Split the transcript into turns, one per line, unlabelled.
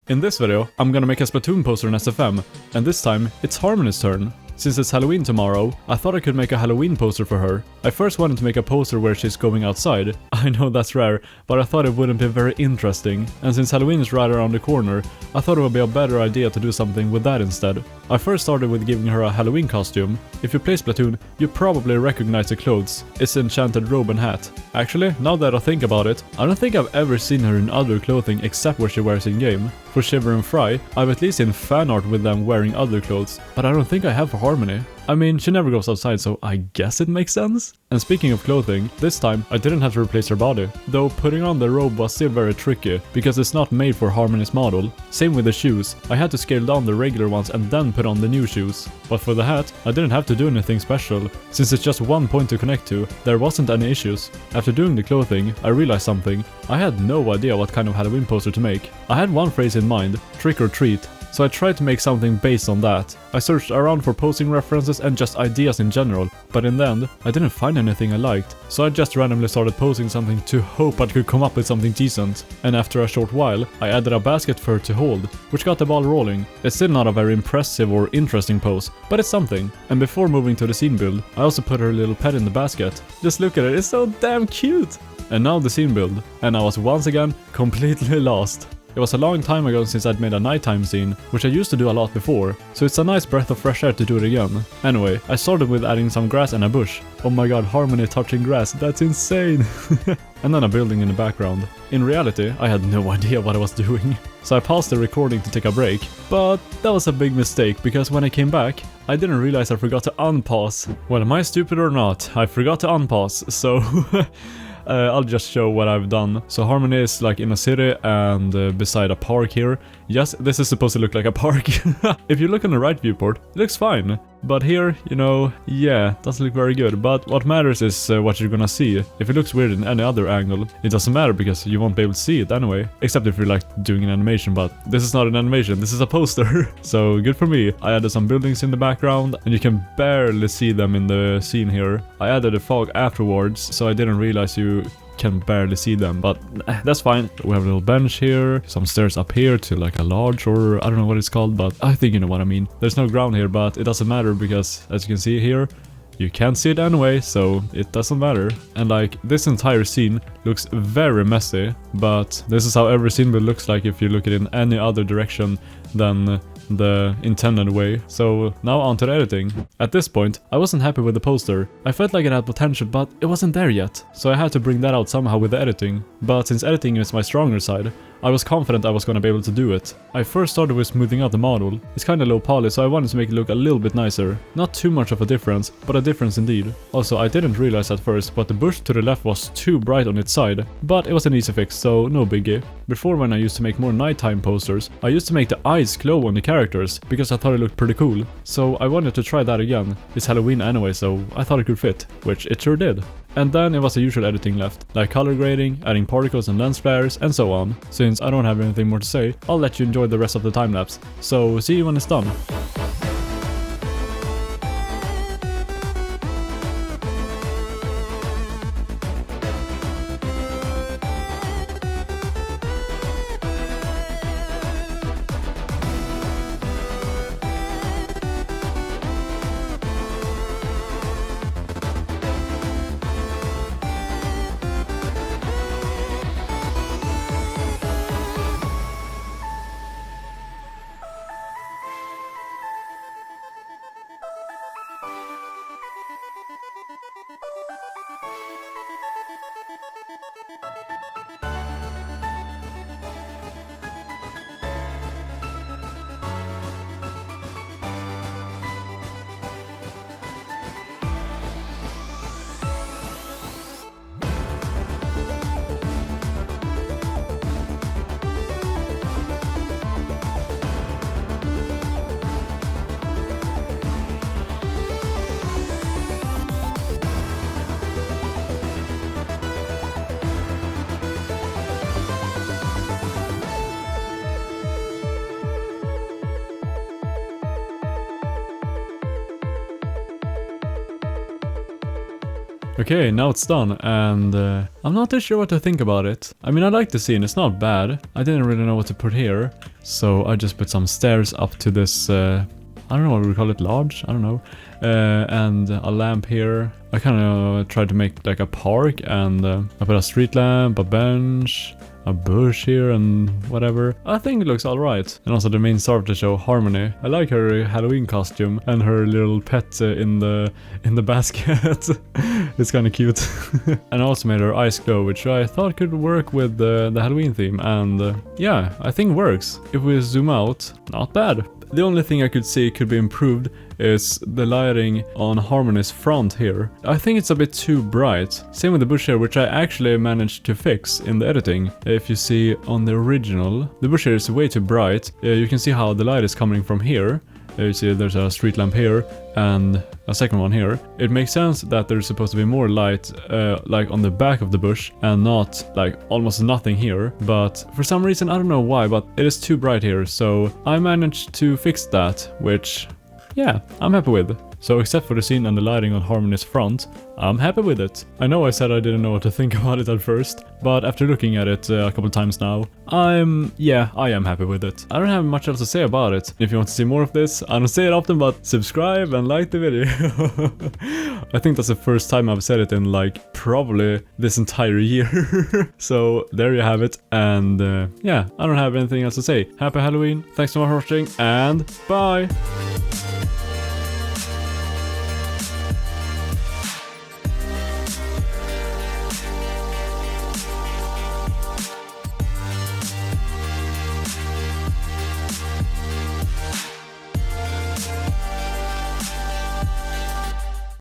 In this video, I'm gonna make a Splatoon poster in SFM, and this time, it's Harmony's turn. Since it's Halloween tomorrow, I thought I could make a Halloween poster for her. I first wanted to make a poster where she's going outside. I know that's rare, but I thought it wouldn't be very interesting. And since Halloween is right around the corner, I thought it would be a better idea to do something with that instead. I first started with giving her a Halloween costume. If you play Splatoon, you probably recognize the clothes. It's the enchanted robe and hat. Actually, now that I think about it, I don't think I've ever seen her in other clothing except what she wears in game. For Shiver and Fry, I've at least seen fan art with them wearing other clothes, but I don't think I have for Harmony. I mean, she never goes outside, so I guess it makes sense. And speaking of clothing, this time I didn't have to replace her body, though putting on the robe was still very tricky, because it's not made for Harmony's model. Same with the shoes, I had to scale down the regular ones and then put on the new shoes. But for the hat, I didn't have to do anything special, since it's just one point to connect to, there wasn't any issues. After doing the clothing, I realized something. I had no idea what kind of Halloween poster to make. I had one phrase in mind, trick or treat. So I tried to make something based on that. I searched around for posing references and just ideas in general, but in the end, I didn't find anything I liked. So I just randomly started posing something to hope I could come up with something decent. And after a short while, I added a basket for her to hold, which got the ball rolling. It's still not a very impressive or interesting pose, but it's something. And before moving to the scene build, I also put her little pet in the basket. Just look at it, it's so damn cute! And now the scene build, and I was once again completely lost. It was a long time ago since I'd made a nighttime scene, which I used to do a lot before, so it's a nice breath of fresh air to do it again. Anyway, I started with adding some grass and a bush. Oh my god, Harmony touching grass, that's insane! And then a building in the background. In reality, I had no idea what I was doing. So I paused the recording to take a break, but that was a big mistake, because when I came back, I didn't realize I forgot to unpause. Well, am I stupid or not? I forgot to unpause, so... I'll just show what I've done. So Harmony is like in a city and beside a park here. Yes, this is supposed to look like a park. If you look on the right viewport, it looks fine. But here, you know, yeah, doesn't look very good. But what matters is what you're gonna see. If it looks weird in any other angle, it doesn't matter because you won't be able to see it anyway. Except if you're like doing an animation, but this is not an animation, this is a poster. So good for me. I added some buildings in the background and you can barely see them in the scene here. I added a fog afterwards, so I didn't realize you can barely see them, but that's fine. We have a little bench here, some stairs up here to like a lodge, or I don't know what it's called, but I think you know what I mean. There's no ground here, but it doesn't matter because as you can see here, you can't see it anyway, so it doesn't matter. And like, this entire scene looks very messy, but this is how every scene will looks like if you look at it in any other direction than the intended way. So now on to the editing. At this point, I wasn't happy with the poster. I felt like it had potential, but it wasn't there yet. So I had to bring that out somehow with the editing. But since editing is my stronger side, I was confident I was gonna be able to do it. I first started with smoothing out the model. It's kinda low poly, so I wanted to make it look a little bit nicer. Not too much of a difference, but a difference indeed. Also, I didn't realize at first, but the bush to the left was too bright on its side. But it was an easy fix, so no biggie. Before, when I used to make more nighttime posters, I used to make the eyes glow on the characters, because I thought it looked pretty cool. So I wanted to try that again. It's Halloween anyway, so I thought it could fit, which it sure did. And then it was the usual editing left, like color grading, adding particles and lens flares, and so on. Since I don't have anything more to say, I'll let you enjoy the rest of the time lapse. So see you when it's done. Okay, now it's done, and I'm not too sure what to think about it. I mean, I like the scene, it's not bad. I didn't really know what to put here, so I just put some stairs up to this, I don't know what we call it, lodge? I don't know. And a lamp here. I kind of tried to make like a park, and I put a street lamp, a bench, a bush here, and whatever. I think it looks alright. And also the main star of the show, Harmony. I like her Halloween costume and her little pet in the basket. It's kind of cute. And I also made her eyes glow, which I thought could work with the Halloween theme. And yeah, I think it works. If we zoom out, not bad. The only thing I could see could be improved is the lighting on Harmony's front here. I think it's a bit too bright. Same with the bush here, which I actually managed to fix in the editing. If you see on the original, the bush here is way too bright. You can see how the light is coming from here. You see there's a street lamp here and a second one here. It makes sense that there's supposed to be more light like on the back of the bush and not like almost nothing here. But for some reason, I don't know why, but it is too bright here. So I managed to fix that, which yeah, I'm happy with. So except for the scene and the lighting on Harmony's front, I'm happy with it. I know I said I didn't know what to think about it at first, but after looking at it a couple times now, I am happy with it. I don't have much else to say about it. If you want to see more of this, I don't say it often, but subscribe and like the video. I think that's the first time I've said it in like probably this entire year. So there you have it, and yeah, I don't have anything else to say. Happy Halloween, thanks so much for watching, and bye!